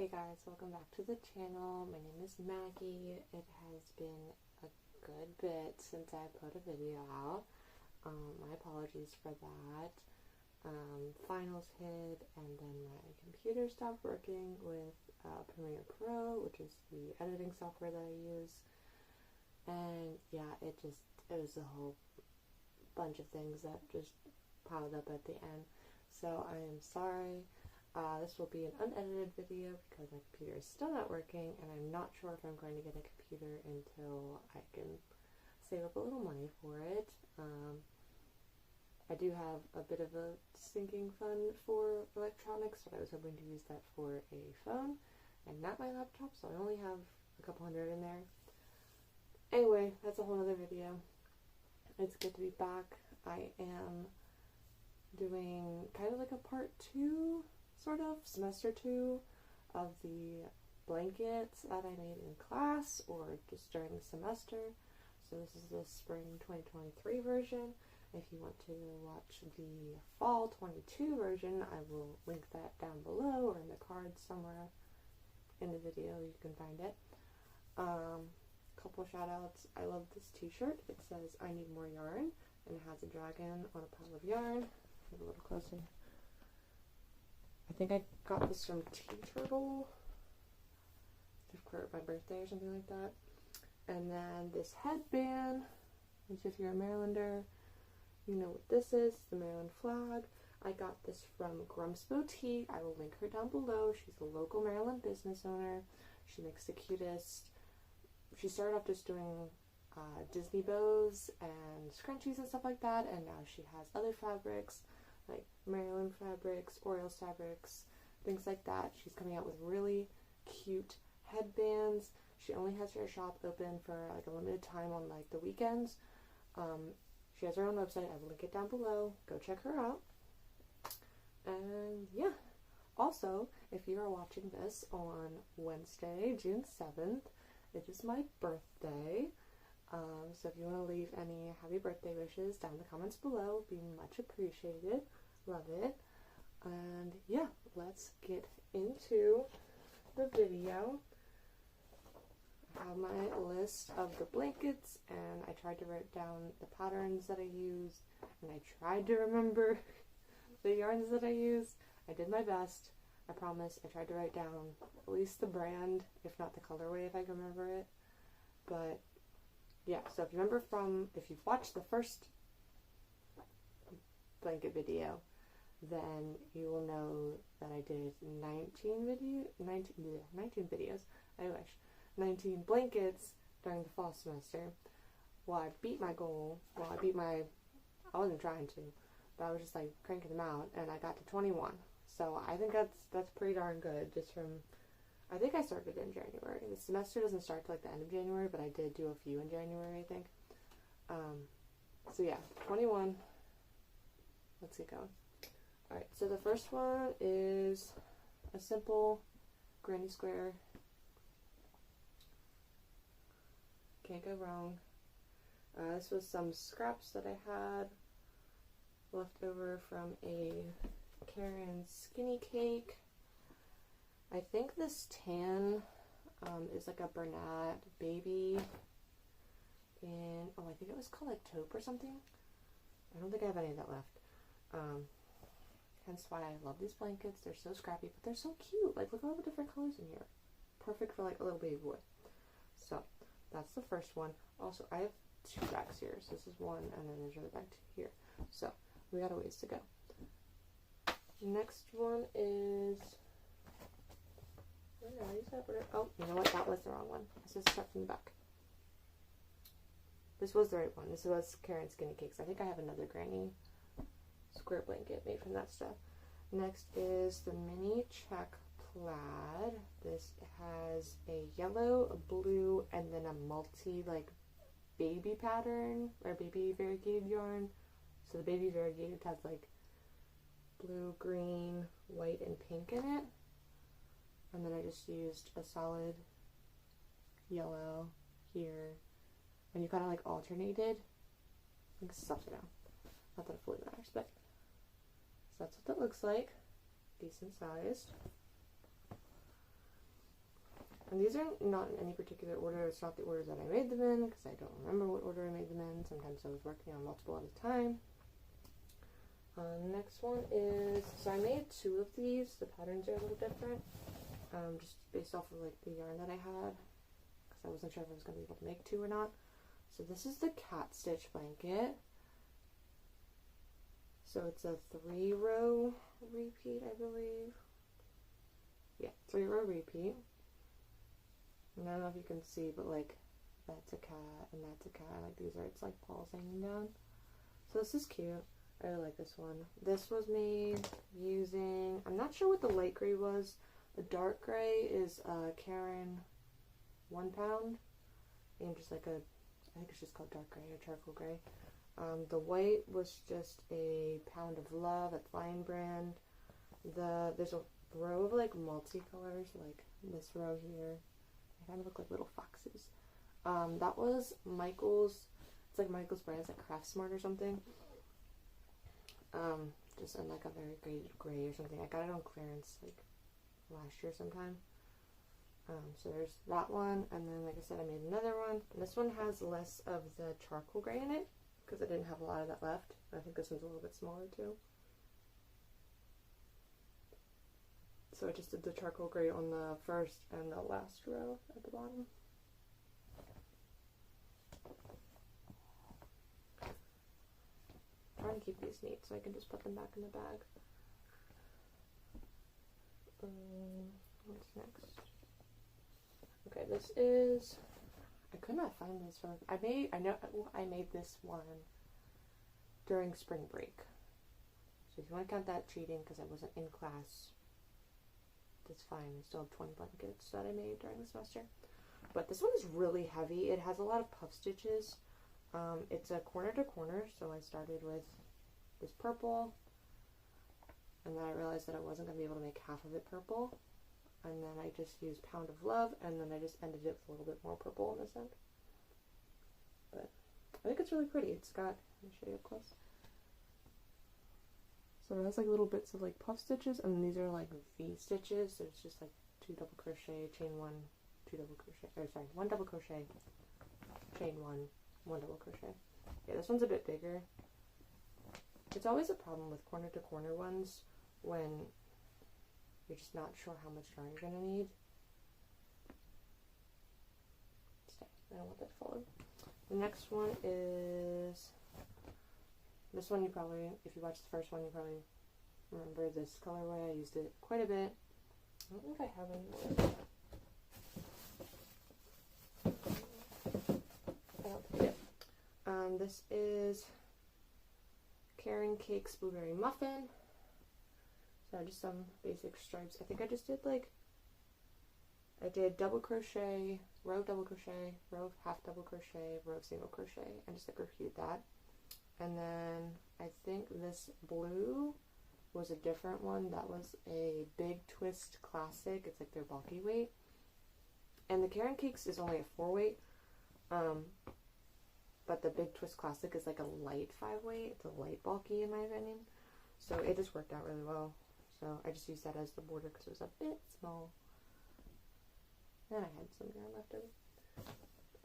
Hey guys, welcome back to the channel. My name is Maggie. It has been a good bit since I put a video out. My apologies for that. Finals hit and then my computer stopped working with Premiere Pro, which is the editing software that I use. And yeah, it was a whole bunch of things that just piled up at the end. So I am sorry. This will be an unedited video because my computer is still not working and I'm not sure if I'm going to get a computer until I can save up a little money for it. I do have a bit of a sinking fund for electronics, but I was hoping to use that for a phone and not my laptop, so I only have a couple hundred in there. Anyway, that's a whole other video. It's good to be back. I am doing kind of like a part 2, sort of, semester 2 of the blankets that I made in class or just during the semester. So this is the spring 2023 version. If you want to watch the fall 22 version, I will link that down below or in the cards somewhere in the video. You can find it. Couple shout outs. I love this t-shirt. It says I need more yarn and it has a dragon on a pile of yarn. Get a little closer. I think I got this from Tea Turtle for my birthday or something like that. And then this headband, which if you're a Marylander, you know what this is, the Maryland flag. I got this from Grump's Boutique. I will link her down below. She's a local Maryland business owner. She makes the cutest. She started off just doing Disney bows and scrunchies and stuff like that, and now she has other fabrics like Maryland fabrics, Orioles fabrics, things like that. She's coming out with really cute headbands. She only has her shop open for like a limited time on like the weekends. She has her own website. I will link it down below. Go check her out. And yeah, also if you are watching this on Wednesday, June 7th, it is my birthday. So if you want to leave any happy birthday wishes down in the comments below, be much appreciated. Love it. And yeah, let's get into the video. I have my list of the blankets and I tried to write down the patterns that I used and I tried to remember the yarns that I used. I did my best. I promise. I tried to write down at least the brand, if not the colorway, if I can remember it. But yeah, so if you've watched the first blanket video, then you will know that I did 19 videos, I wish, 19 blankets during the fall semester. Well, I beat my goal, I wasn't trying to, but I was just like cranking them out, and I got to 21. So I think that's pretty darn good, just from, I think I started in January. The semester doesn't start till like the end of January, but I did do a few in January, I think. So yeah, 21. Let's get going. Alright, so the first one is a simple granny square. Can't go wrong. This was some scraps that I had left over from a Caron skinny cake. I think this tan is like a Bernat baby, and oh, I think it was called like taupe or something. I don't think I have any of that left. Hence why I love these blankets. They're so scrappy, but they're so cute. Like, look at all the different colors in here. Perfect for like a little baby boy. So that's the first one. Also, I have 2 bags here. So this is one, and then there's another bag here. So we got a ways to go. Next one is, oh, you know what, that was the wrong one. This is stuck in the back. This was the right one. This was Caron Skinny Cakes. I think I have another granny square blanket made from that stuff. Next is the mini check plaid. This has a yellow, a blue, and then a multi like baby pattern or baby variegated yarn. So the baby variegated has like blue, green, white, and pink in it. And then I just used a solid yellow here. And you kind of like alternated. I think this is upside down. Not that it fully matters, but so that's what that looks like. Decent sized. And these are not in any particular order. It's not the order that I made them in, because I don't remember what order I made them in. Sometimes I was working on multiple at a time. Next one is, so I made 2 of these. The patterns are a little different, just based off of like the yarn that I had, because I wasn't sure if I was going to be able to make 2 or not. So this is the Cat Stitch blanket. So it's a 3-row repeat, I believe. Yeah, 3-row repeat. And I don't know if you can see, but like that's a cat and that's a cat. Like these are, it's like paws hanging down. So this is cute. I really like this one. This was made using, I'm not sure what the light gray was. The dark gray is Caron 1 pound. And just like a, I think it's just called dark gray or charcoal gray. The white was just a pound of love at Flying Brand. There's a row of like multicolors, like this row here. They kind of look like little foxes. That was Michael's. It's like Michael's brand, like Craft Smart or something. Just in like a very graded gray or something. I got it on clearance like last year sometime. So there's that one, and then like I said, I made another one. And this one has less of the charcoal gray in it because I didn't have a lot of that left. I think this one's a little bit smaller too. So I just did the charcoal gray on the first and the last row at the bottom. I'm trying to keep these neat so I can just put them back in the bag. What's next? Okay, this is, I could not find this one. I made this one during spring break. So if you want to count that cheating because I wasn't in class, that's fine. I still have 20 blankets that I made during the semester. But this one is really heavy. It has a lot of puff stitches. It's a corner to corner, so I started with this purple, and then I realized that I wasn't going to be able to make half of it purple, and then I just used Pound of Love, and then I just ended it with a little bit more purple on this end. But I think it's really pretty. It's got, let me show you up close. So it has like little bits of like puff stitches, and these are like V stitches, so it's just like 2 double crochet, chain 1, 2 double crochet, or sorry, 1 double crochet, chain 1, 1 double crochet. Yeah, this one's a bit bigger. It's always a problem with corner to corner ones when you're just not sure how much yarn you're going to need. Stay. I don't want that to fall in. The next one is, this one you probably, if you watched the first one, you probably remember this colorway. I used it quite a bit. I don't think I have any more. I don't think it. This is Caron Cakes Blueberry Muffin. So just some basic stripes. I think I just did like, I did double crochet, row of double crochet, row of half double crochet, row of single crochet, and just like repeat that. And then I think this blue was a different one. That was a Big Twist Classic. It's like their bulky weight. And the Caron Cakes is only a 4 weight. But the Big Twist Classic is like a light 5 weight. It's a light bulky in my opinion. So it just worked out really well. So I just used that as the border because it was a bit small. And I had some yarn left over.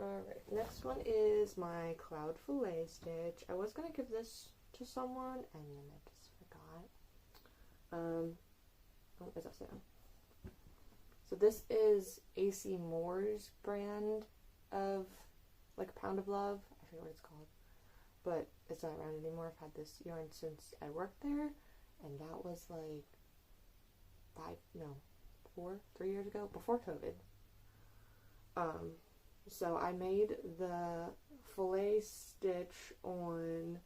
Alright, next one is my Cloud Filet stitch. I was going to give this to someone and then I just forgot. Oh, it's upside down. So this is AC Moore's brand of like Pound of Love. I forget what it's called. But it's not around anymore. I've had this yarn since I worked there. And that was like 3 years ago, before COVID. So I made the Filet stitch on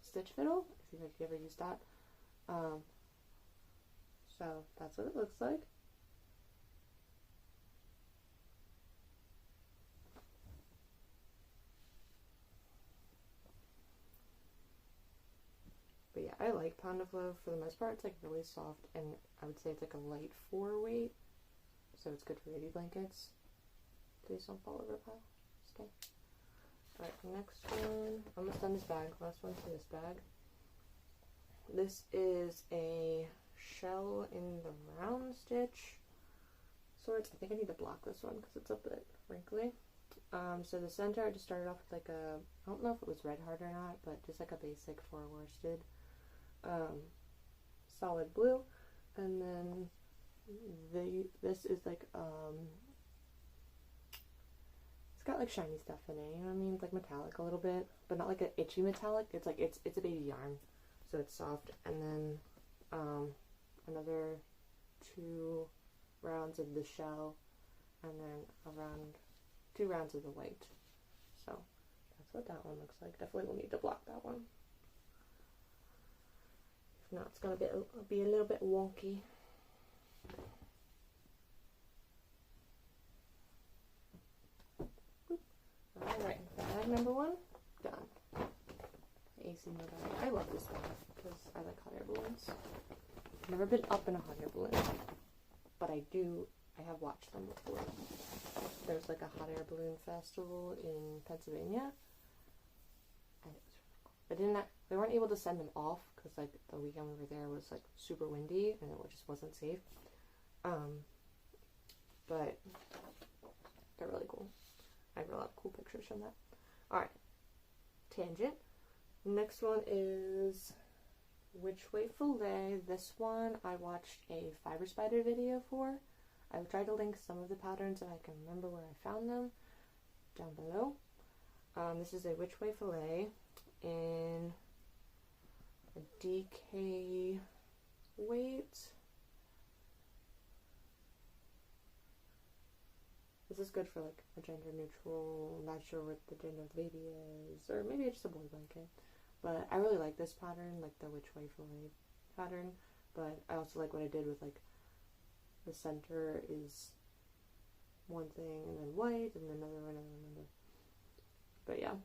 Stitch Fiddle, if you've ever used that. So that's what it looks like. But yeah, I like Pound of Love for the most part. It's like really soft, and I would say it's like a light 4 weight. So it's good for baby blankets. Please don't fall over, pile. Stay. Alright, next one. Almost done this bag. Last one to this bag. This is a shell in the round stitch. sorts. I think I need to block this one because it's a bit wrinkly. So the center, I just started off with like a, I don't know if it was red heart or not, but just like a basic 4 worsted solid blue, and then this is like it's got like shiny stuff in it, you know what I mean? It's like metallic a little bit, but not like an itchy metallic. It's like it's a baby yarn, so it's soft. And then another 2 rounds of the shell, and then around 2 rounds of the white. So that's what that one looks like. Definitely will need to block that one. If not, it's gonna be a little bit wonky. Alright, bag number 1, done. AC mode. I love this one because I like hot air balloons. I've never been up in a hot air balloon, but I have watched them before. There's like a hot air balloon festival in Pennsylvania, and it was really cool. They weren't able to send them off because like the weekend we were there was like super windy and it just wasn't safe. But they're really cool. I have a lot of cool pictures from that. Alright, tangent. Next one is Which Way Filet. This one I watched a fiber spider video for. I will try to link some of the patterns if I can remember where I found them down below. This is a Which Way Filet in a DK weight. This is good for like a gender neutral, not sure what the gender of the baby is, or maybe it's just a boy blanket. But I really like this pattern, like the Which Way Filet pattern, but I also like what I did with like the center is one thing and then white and then another one and then another. But yeah,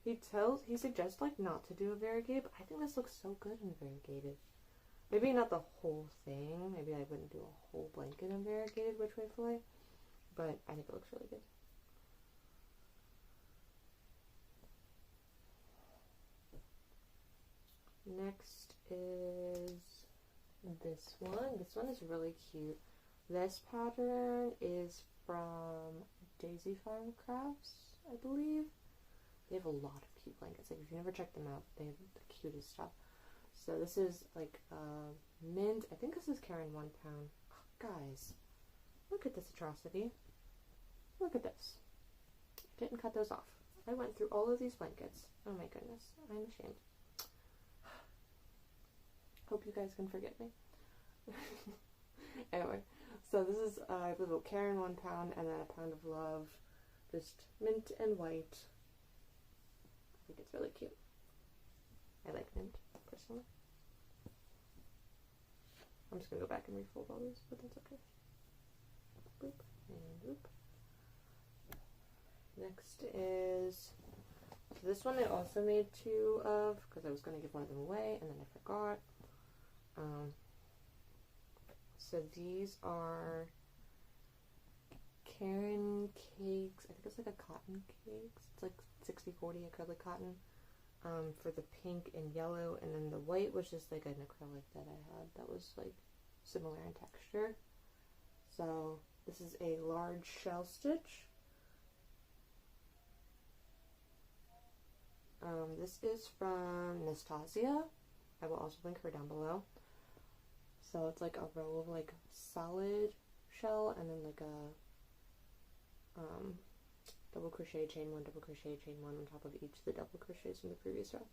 he suggests like not to do a variegated, but I think this looks so good in variegated. Maybe not the whole thing, maybe I wouldn't do a whole blanket in variegated Which Way Filet, but I think it looks really good. Next is this one. This one is really cute. This pattern is from Daisy Farm Crafts, I believe. They have a lot of cute blankets. Like, if you never checked them out, they have the cutest stuff. So this is like mint. I think this is caron 1 pound. Oh, guys, look at this atrocity. Look at this. I didn't cut those off. I went through all of these blankets. Oh my goodness, I'm ashamed. Hope you guys can forgive me. Anyway, so this is a little caron 1 pound and then a pound of love. Just mint and white. I think it's really cute. I like mint, personally. I'm just gonna go back and refold all these, but that's okay. Boop and boop. Next is, so this one I also made 2 of because I was going to give one of them away and then I forgot. So these are caron cakes. I think it's like a cotton cakes. It's like 60/40 acrylic cotton for the pink and yellow, and then the white was just like an acrylic that I had that was like similar in texture. So this is a large shell stitch. This is from Naztazia. I will also link her down below. So it's like a row of like solid shell and then like a double crochet, chain 1, double crochet, chain 1 on top of each of the double crochets from the previous row.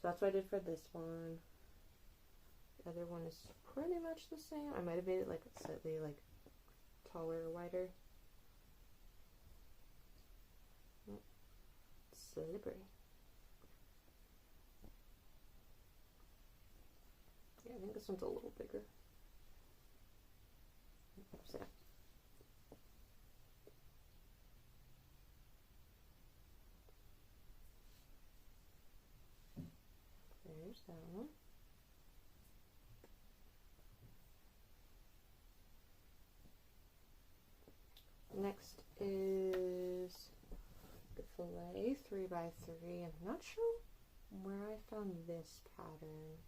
So that's what I did for this one. The other one is pretty much the same. I might have made it like slightly like taller or wider. Slippery. Yeah, I think this one's a little bigger. So yeah. There's that one. Next is the Filet 3x3. I'm not sure where I found this pattern.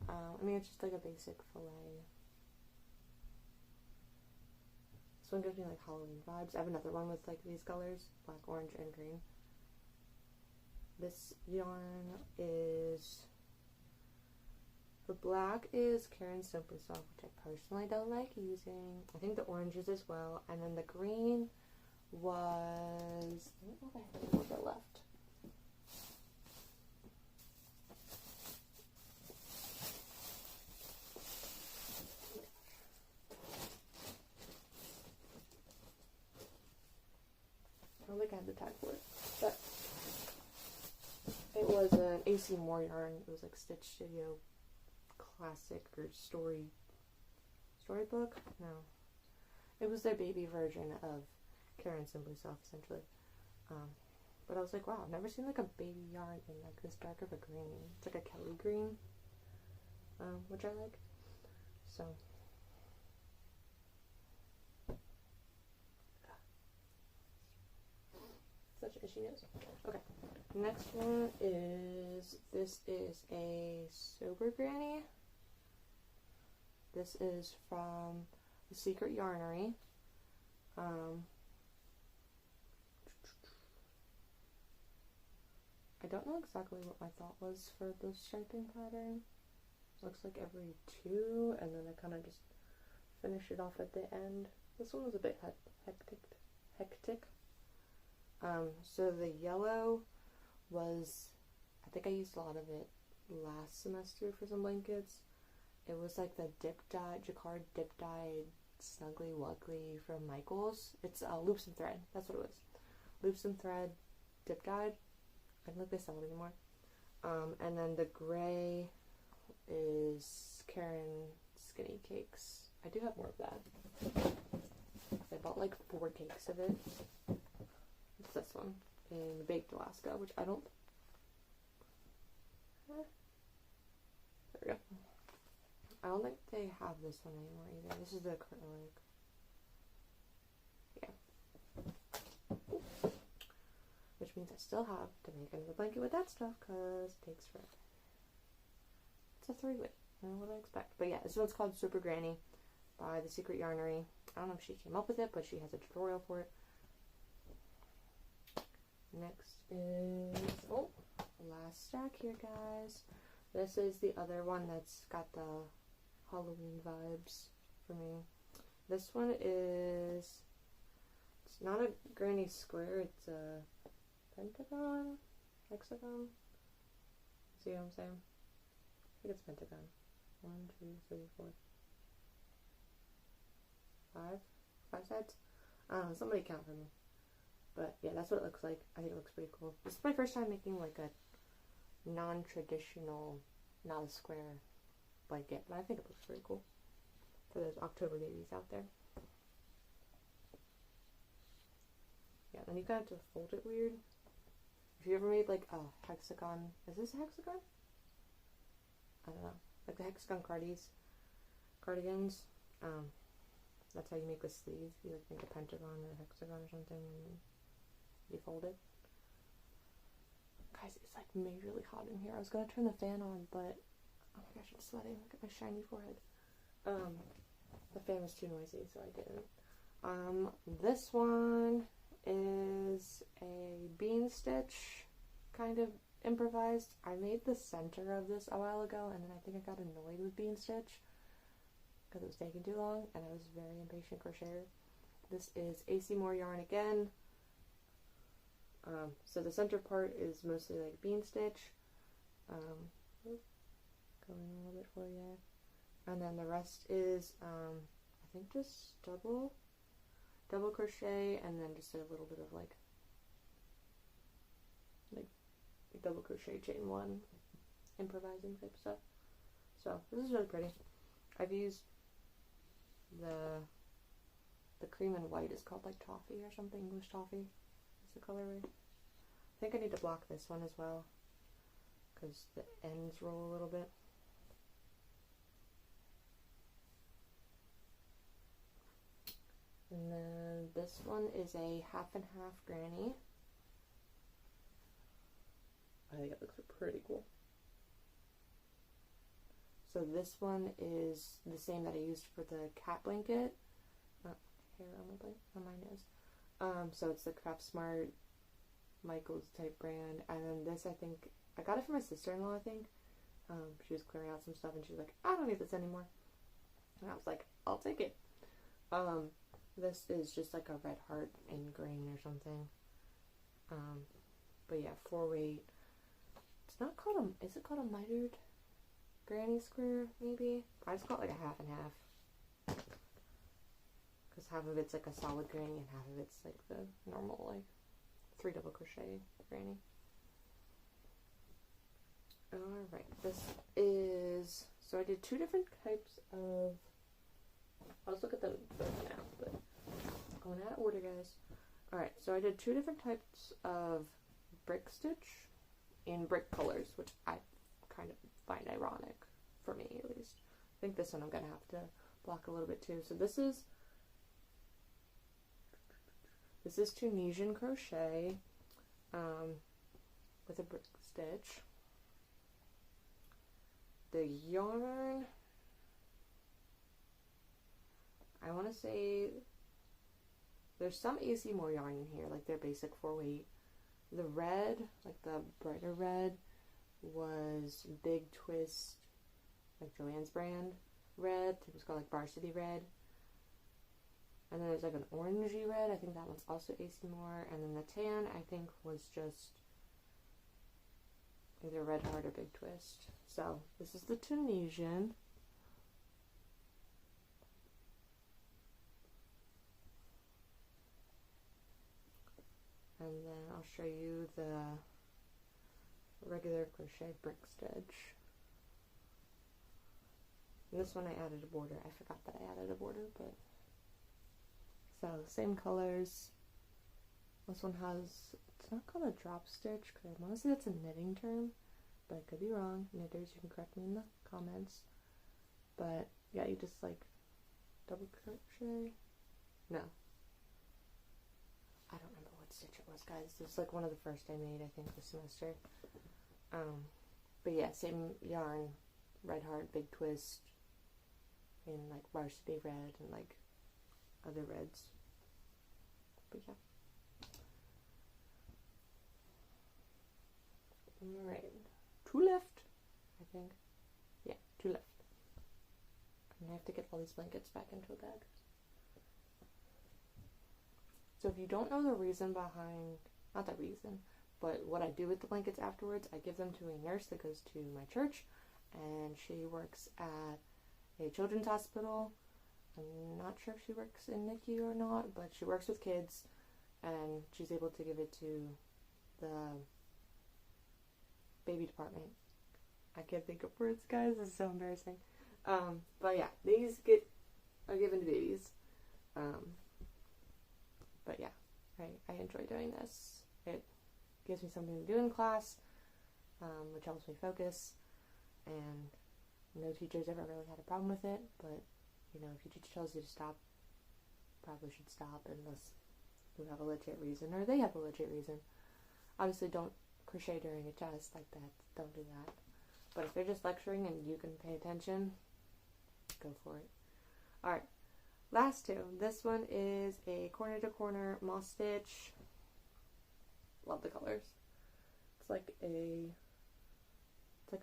I mean, it's just like a basic filet. This one gives me like Halloween vibes. I have another one with like these colors, black, orange, and green. This yarn is, the black is Caron Simply Soft, which I personally don't like using. I think the orange is as well. And then the green was, I don't know if I have a little bit left. I don't think I have the tag for it, but it was an AC Moore yarn. It was like Stitch Studio Classic or Storybook? No. It was their baby version of Caron Simply Soft, essentially. But I was like, wow, I've never seen like a baby yarn in like this dark of a green. It's like a Kelly green, which I like. So. Such an itchy nose. Okay. Next one is, this is a Sober Granny. This is from the Secret Yarnery. I don't know exactly what my thought was for the striping pattern. Looks like every two, and then I kind of just finish it off at the end. This one was a bit hectic. So the yellow was, I think I used a lot of it last semester for some blankets. It was like the jacquard dip dyed Snuggly Wuggly from Michaels. It's Loops and Thread. That's what it was. Loops and Thread dip dyed. I don't think they sell it anymore. And then the gray is Caron Skinny Cakes. I do have more of that. I bought like 4 cakes of it. It's this one in Baked Alaska, which I don't. There we go. I don't think they have this one anymore either. This is the acrylic. Yeah. Which means I still have to make another blanket with that stuff because it takes forever. It's a 3-way. I don't know what I expect. But yeah, this one's called Super Granny by the Secret Yarnery. I don't know if she came up with it, but she has a tutorial for it. Next is, oh, last stack here, guys. This is the other one that's got the Halloween vibes for me. This one is, it's not a granny square, it's a pentagon, hexagon. See what I'm saying? I think it's pentagon. 1, 2, 3, 4, 5 sides. I don't know, somebody count for me. But yeah, that's what it looks like. I think it looks pretty cool. This is my first time making like a non-traditional, not a square blanket, but I think it looks pretty cool for those October babies out there. Yeah, then you kind of have to fold it weird. If you ever made like a hexagon, is this a hexagon? I don't know. Like the hexagon cardigans. That's how you make the sleeve. You like make a pentagon or a hexagon or something, and then you fold it. Guys, it's like majorly hot in here. I was gonna turn the fan on, but oh my gosh, I'm sweating. Look at my shiny forehead. The fan was too noisy, so I didn't. This one is a bean stitch, kind of improvised. I made the center of this a while ago, and then I think I got annoyed with bean stitch because it was taking too long, and I was a very impatient crocheter. This is AC Moore yarn again. So the center part is mostly like bean stitch. Going a little bit for you. And then the rest is, I think just double crochet, and then just a little bit of like double crochet chain 1 improvising type stuff. So this is really pretty. I've used the cream and white is called like toffee or something, English toffee is the colorway. I think I need to block this one as well because the ends roll a little bit. And then this one is a half and half granny. I think it looks pretty cool. So this one is the same that I used for the cat blanket. hair on my nose. So it's the Craft Smart Michaels type brand, and then this, I think I got it from my sister-in-law. I think she was clearing out some stuff and she was like, I don't need this anymore, and I was like, I'll take it. This is just like a red heart in green or something. But yeah, 4-weight. It's not called is it called a mitered granny square, maybe? I just call it like a half and half, because half of it's like a solid granny and half of it's like the normal like 3 double crochet granny. Alright, this is, so I did 2 different types of, I'll just look at them both now, but going out of order, guys. Alright, so I did 2 different types of brick stitch in brick colors, which I kind of find ironic, for me at least. I think this one I'm going to have to block a little bit too. So this is Tunisian crochet with a brick stitch. The yarn, I want to say there's some AC more yarn in here, like their basic 4-weight. The red, like the brighter red, was Big Twist, like Joann's brand red. It was called like Varsity Red. And then there's like an orangey red. I think that one's also AC more. And then the tan, I think, was just either Red Heart or Big Twist. So this is the Tunisian. And then I'll show you the regular crochet brick stitch. And this one I added a border. I forgot that I added a border, but so same colors. This one has, it's not called a drop stitch because I want to say that's a knitting term, but I could be wrong. Knitters, you can correct me in the comments. But yeah, you just like double crochet. No, I don't remember what stitch it was, guys. This was like one of the first I made, I think, this semester. But yeah, same yarn, Red Heart, Big Twist, in like Varsity Red and like other reds. But yeah. Alright. 2 left, I think. Yeah, 2 left. And I have to get all these blankets back into a bag. So if you don't know the reason behind, not the reason, but what I do with the blankets afterwards, I give them to a nurse that goes to my church, and she works at a children's hospital. I'm not sure if she works in NICU or not, but she works with kids, and she's able to give it to the baby department. I can't think of words, guys. This is so embarrassing. But yeah, these are given to babies. But yeah, I enjoy doing this. It gives me something to do in class, which helps me focus, and no teachers ever really had a problem with it, but you know, if your teacher tells you to stop, probably should stop unless you have a legit reason, or they have a legit reason. Obviously, don't crochet during a test like that. Don't do that. But if they're just lecturing and you can pay attention, go for it. Alright, last 2. This one is a corner to corner moss stitch. Love the colors. It's like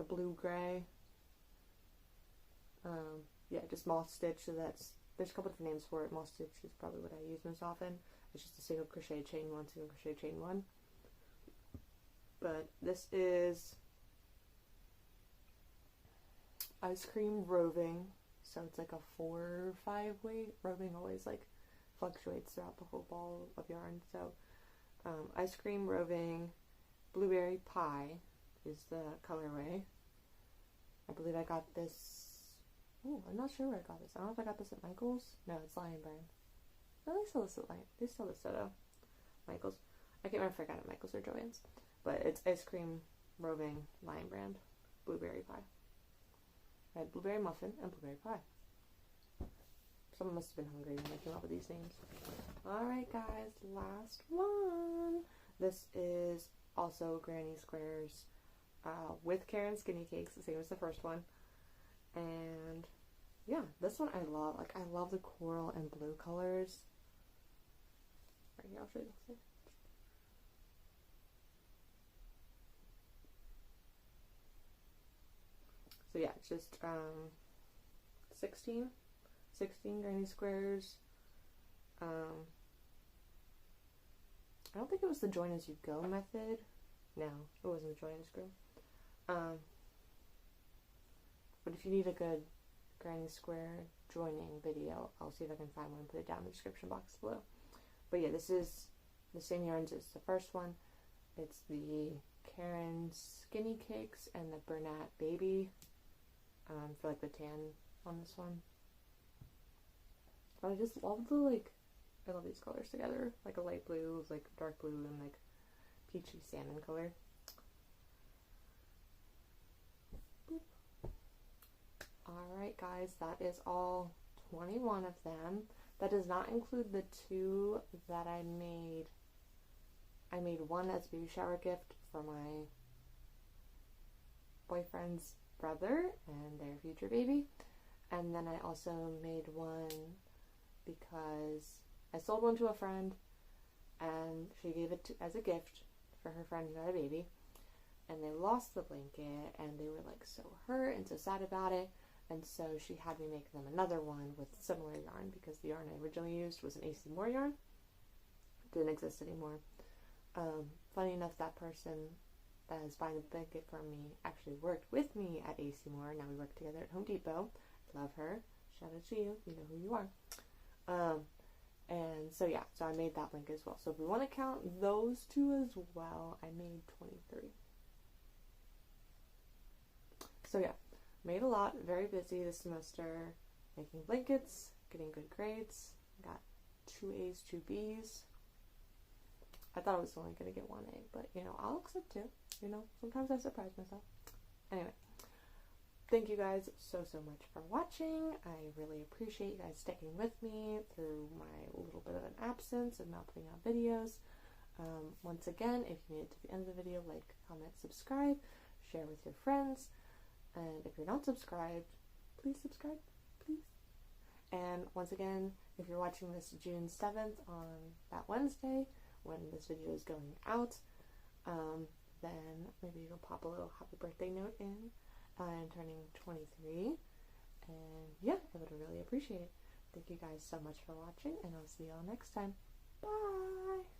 a blue gray. Yeah, just moss stitch. So there's a couple different names for it. Moss stitch is probably what I use most often. It's just a single crochet chain 1, single crochet chain 1. But this is ice cream roving, so it's like a 4 or 5 weight. Roving always like fluctuates throughout the whole ball of yarn. So ice cream roving blueberry pie is the colorway. I believe I got this. Oh, I'm not sure where I got this. I don't know if I got this at Michael's. No, it's Lion Brand. No, they sell this at Lion. They sell this at Michael's. I can't remember if I got it at Michael's or Joann's. But it's ice cream roving Lion Brand blueberry pie. I had blueberry muffin and blueberry pie. Someone must have been hungry when I came up with these names. Alright guys, last one. This is also Granny Squares with Caron Skinny Cakes, the same as the first one. And yeah, this one I love. Like, I love the coral and blue colors. here, I'll show you this thing. So yeah, it's just 16 granny squares. I don't think it was the join as you go method. No, it wasn't the join as you go. But if you need a good granny square joining video, I'll see if I can find one and put it down in the description box below. But yeah, this is the same yarns as the first one. It's the Caron Skinny Cakes and the Bernat Baby for like the tan on this one. But I just love the I love these colors together, like a light blue, like dark blue, and like peachy salmon color. Alright guys, that is all 21 of them. That does not include the 2 that I made. I made one as a baby shower gift for my boyfriend's brother and their future baby. And then I also made one because I sold one to a friend and she gave it as a gift for her friend who had a baby. And they lost the blanket and they were like so hurt and so sad about it. And so she had me make them another one with similar yarn because the yarn I originally used was an AC Moore yarn. It didn't exist anymore. Funny enough, that person that is buying the blanket from me actually worked with me at AC Moore. Now we work together at Home Depot. Love her. Shout out to you. You know who you are. And so yeah, so I made that blanket as well. So if we want to count those 2 as well, I made 23. So yeah, made a lot. Very busy this semester, making blankets, getting good grades. Got 2 A's, 2 B's. I thought I was only going to get 1 A, but you know, I'll accept 2. You know, sometimes I surprise myself. Anyway, thank you guys so much for watching. I really appreciate you guys sticking with me through my little bit of an absence of not putting out videos. Once again, if you made it to the end of the video, like, comment, subscribe, share with your friends. And if you're not subscribed, please subscribe, please. And once again, if you're watching this June 7th on that Wednesday, when this video is going out, then maybe you'll pop a little happy birthday note in. I'm turning 23, and yeah, I would really appreciate it. Thank you guys so much for watching, and I'll see y'all next time. Bye!